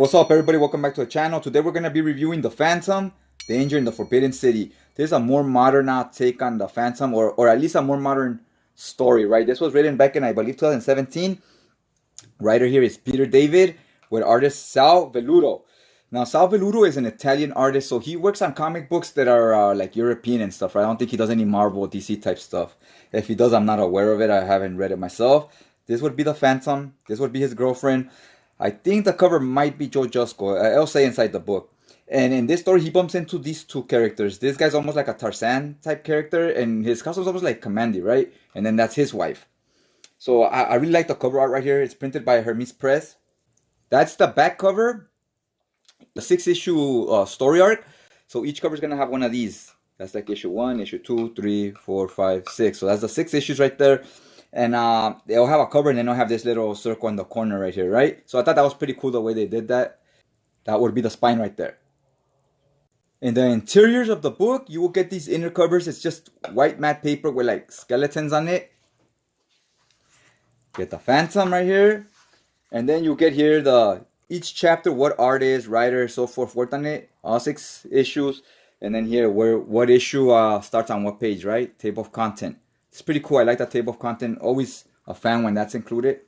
What's up, everybody? Welcome back to the channel. Today we're going to be reviewing The Phantom, Danger in the Forbidden City. This is a more modern take on The Phantom, or at least a more modern story, right? This was written back in, I believe, 2017. Writer here is Peter David with artist Sal Velluto. Now, Sal Velluto is an Italian artist, so he works on comic books that are like European and stuff, right? I don't think he does any Marvel, DC type stuff. If he does, I'm not aware of it. I haven't read it myself. This would be The Phantom. This would be his girlfriend. I think the cover might be Joe Jusko. I'll say inside the book. And in this story, he bumps into these two characters. This guy's almost like a Tarzan type character, and his costume's almost like Kamandi, right? And then that's his wife. So I really like the cover art right here. It's printed by Hermes Press. That's the back cover. The 6-issue story arc. So each cover is going to have one of these. That's like issue 1, issue 2, 3, 4, 5, 6. So that's the 6 issues right there. And they'll have a cover and then they'll have this little circle in the corner right here, right? So I thought that was pretty cool the way they did that. That would be the spine right there. In the interiors of the book, you will get these inner covers. It's just white matte paper with like skeletons on it. Get the Phantom right here. And then you get here each chapter, what artist, writer, so forth worked on it. All 6 issues. And then here, what issue starts on what page, right? Table of content. It's pretty cool. I like that table of content. Always a fan when that's included.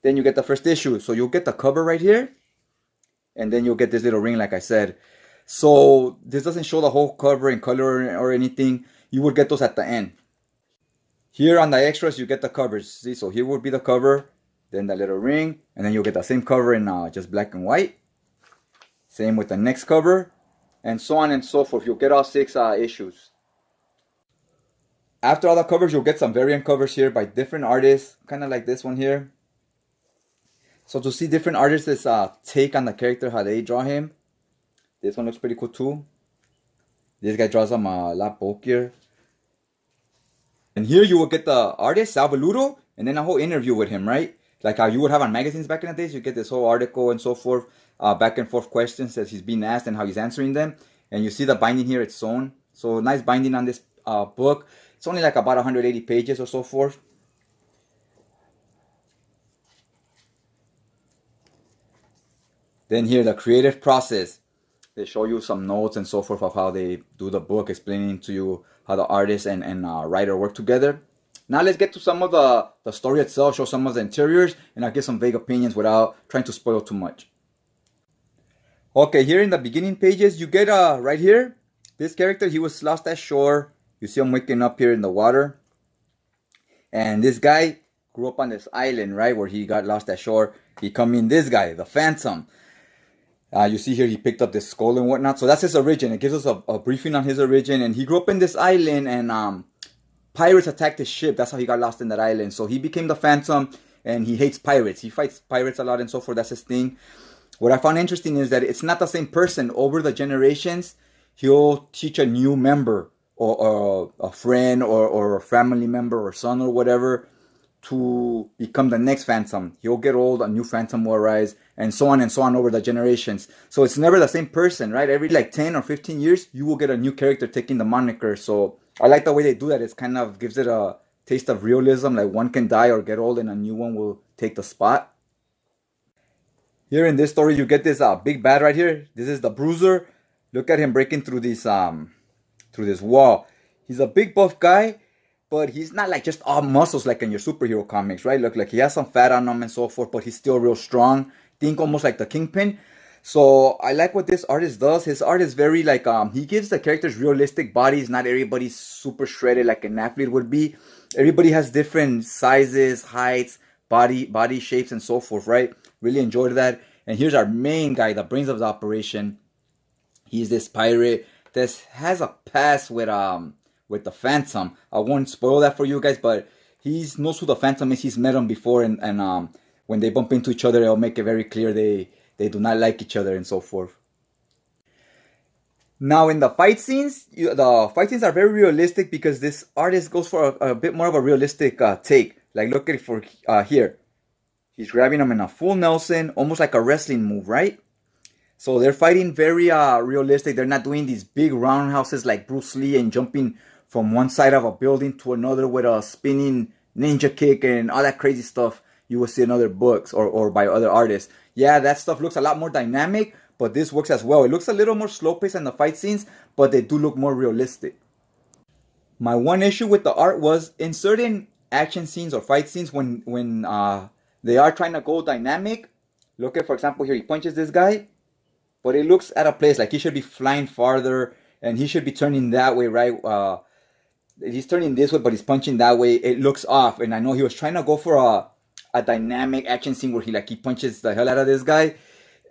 Then you get the first issue. So you'll get the cover right here. And then you'll get this little ring like I said. So this doesn't show the whole cover in color or anything. You would get those at the end. Here on the extras, you get the covers. See, so here would be the cover. Then the little ring. And then you'll get the same cover in just black and white. Same with the next cover. And so on and so forth. You'll get all 6 issues. After all the covers, you'll get some variant covers here by different artists, kind of like this one here. So to see different artists' take on the character, how they draw him. This one looks pretty cool too. This guy draws him a lot bulkier. And here you will get the artist, Sal Velluto, and then a whole interview with him, right? Like how you would have on magazines back in the days. You get this whole article and so forth, back and forth questions that he's being asked and how he's answering them. And you see the binding here, it's sewn. So nice binding on this book. It's only like about 180 pages or so forth. Then here, the creative process. They show you some notes and so forth of how they do the book, explaining to you how the artist and writer work together. Now let's get to some of the story itself, show some of the interiors, and I'll give some vague opinions without trying to spoil too much. Okay, here in the beginning pages, you get right here, this character, he was lost at shore. You see him waking up here in the water. And this guy grew up on this island, right? Where he got lost at shore. He come in this guy, the Phantom. You see here he picked up this skull and whatnot. So that's his origin. It gives us a briefing on his origin. And he grew up in this island and pirates attacked his ship. That's how he got lost in that island. So he became the Phantom and he hates pirates. He fights pirates a lot and so forth. That's his thing. What I found interesting is that it's not the same person. Over the generations, he'll teach a new member or a friend or a family member or son or whatever to become the next Phantom. He'll get old, a new Phantom will arise, and so on over the generations. So it's never the same person, right? Every like 10 or 15 years, you will get a new character taking the moniker. So I like the way they do that. It kind of gives it a taste of realism. Like one can die or get old and a new one will take the spot. Here in this story, you get this big bad right here. This is the Bruiser. Look at him breaking through this wall. He's a big buff guy, but he's not like just all muscles like in your superhero comics, right? Look, like he has some fat on him and so forth, but he's still real strong. Think almost like the Kingpin. So I like what this artist does. His art is very like he gives the characters realistic bodies. Not everybody's super shredded like an athlete would be. Everybody has different sizes, heights, body shapes and so forth, right? Really enjoyed that. And here's our main guy, the brains of the operation. He's this pirate. This has a past with the Phantom. I won't spoil that for you guys, but he knows who the Phantom is. He's met him before, and when they bump into each other, it'll make it very clear they do not like each other and so forth. Now in the fight scenes, the fight scenes are very realistic because this artist goes for a bit more of a realistic take. Like look at it for here. He's grabbing him in a full Nelson, almost like a wrestling move, right? So they're fighting very realistic. They're not doing these big roundhouses like Bruce Lee and jumping from one side of a building to another with a spinning ninja kick and all that crazy stuff you will see in other books or by other artists. yeah, that stuff looks a lot more dynamic, but this works as well. It looks a little more slow-paced in the fight scenes, but they do look more realistic. My one issue with the art was in certain action scenes or fight scenes when they are trying to go dynamic. Look at, for example, here he punches this guy, but it looks at a place like he should be flying farther and he should be turning that way, right? He's turning this way, but he's punching that way. It looks off, and I know he was trying to go for a dynamic action scene where he punches the hell out of this guy,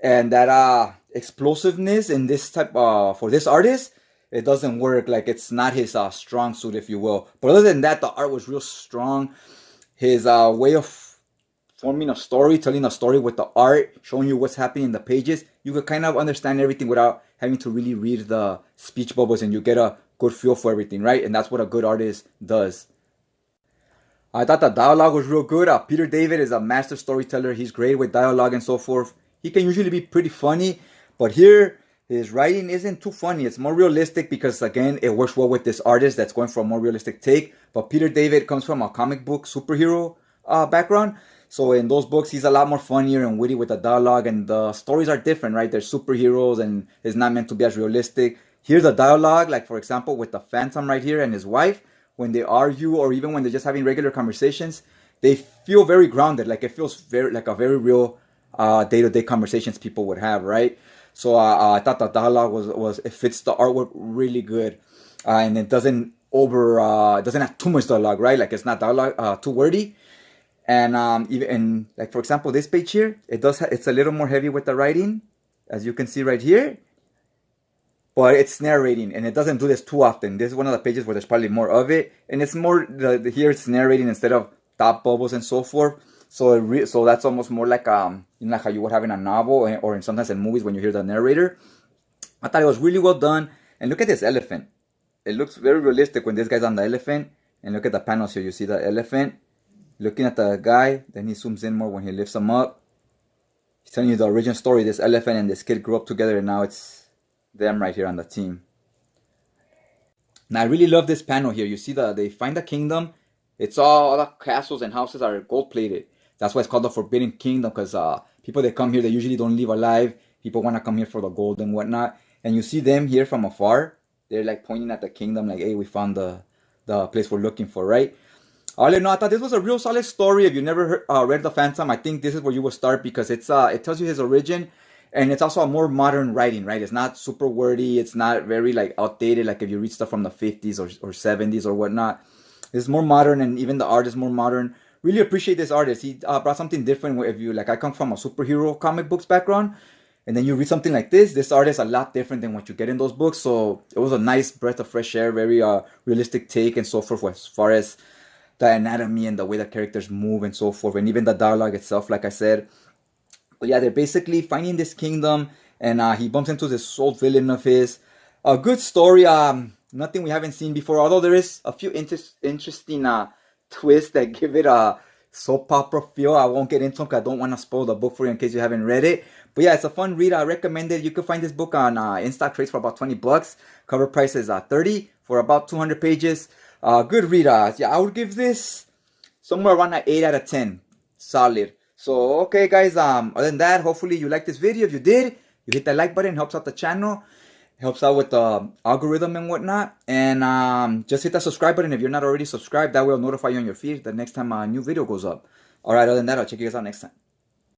and that explosiveness in this type for this artist, it doesn't work. Like, it's not his strong suit, if you will. But other than that, the art was real strong. His way of forming a story, telling a story with the art, showing you what's happening in the pages, you could kind of understand everything without having to really read the speech bubbles, and you get a good feel for everything, right? And that's what a good artist does. I thought the dialogue was real good. Peter David is a master storyteller. He's great with dialogue and so forth. He can usually be pretty funny, but here his writing isn't too funny. It's more realistic because, again, it works well with this artist that's going for a more realistic take. But Peter David comes from a comic book superhero background. So in those books, he's a lot more funnier and witty with the dialogue, and the stories are different, right? They're superheroes and it's not meant to be as realistic. Here's a dialogue, like for example, with the Phantom right here and his wife, when they argue or even when they're just having regular conversations, they feel very grounded. Like, it feels very like a very real day-to-day conversations people would have, right? So I thought the dialogue was it fits the artwork really good, and it doesn't have too much dialogue, right? Like, it's not dialogue too wordy. And even like for example, this page here, it's a little more heavy with the writing, as you can see right here. But it's narrating, and it doesn't do this too often. This is one of the pages where there's probably more of it, and it's more here it's narrating instead of thought bubbles and so forth. So that's almost more like like how you would have in a novel or sometimes in movies when you hear the narrator. I thought it was really well done. And look at this elephant. It looks very realistic when this guy's on the elephant. And look at the panels here. You see the elephant looking at the guy. Then he zooms in more when he lifts him up. He's telling you the origin story. This elephant and this kid grew up together, and now it's them right here on the team. Now I really love this panel here. You see they find the kingdom. It's all the castles and houses are gold plated. That's why it's called the Forbidden Kingdom, because people that come here, they usually don't leave alive. People want to come here for the gold and whatnot. And you see them here from afar. They're like pointing at the kingdom, like, hey, we found the place we're looking for, right? All in all, I thought this was a real solid story. If you never read The Phantom, I think this is where you will start, because it tells you his origin. And it's also a more modern writing, right? It's not super wordy. It's not very like outdated, like if you read stuff from the 50s or 70s or whatnot. It's more modern, and even the art is more modern. Really appreciate this artist. He brought something different. If you like, I come from a superhero comic books background, and then you read something like this. This art is a lot different than what you get in those books. So it was a nice breath of fresh air, very realistic take and so forth, as far as the anatomy and the way the characters move and so forth, and even the dialogue itself, like I said. But yeah, they're basically finding this kingdom, and he bumps into this old villain of his. A good story, nothing we haven't seen before, although there is a few interesting twists that give it a soap opera feel. I won't get into them because I don't want to spoil the book for you in case you haven't read it. But yeah, it's a fun read. I recommend it. You can find this book on in-stock trades for about $20. Cover price is $30 for about 200 pages. Good read. Yeah, I would give this somewhere around an 8 out of 10. Solid. So, okay guys, other than that, hopefully you liked this video. If you did, you hit that like button. Helps out the channel. Helps out with the algorithm and whatnot. And just hit that subscribe button if you're not already subscribed. That will notify you on your feed the next time a new video goes up. Alright, other than that, I'll check you guys out next time.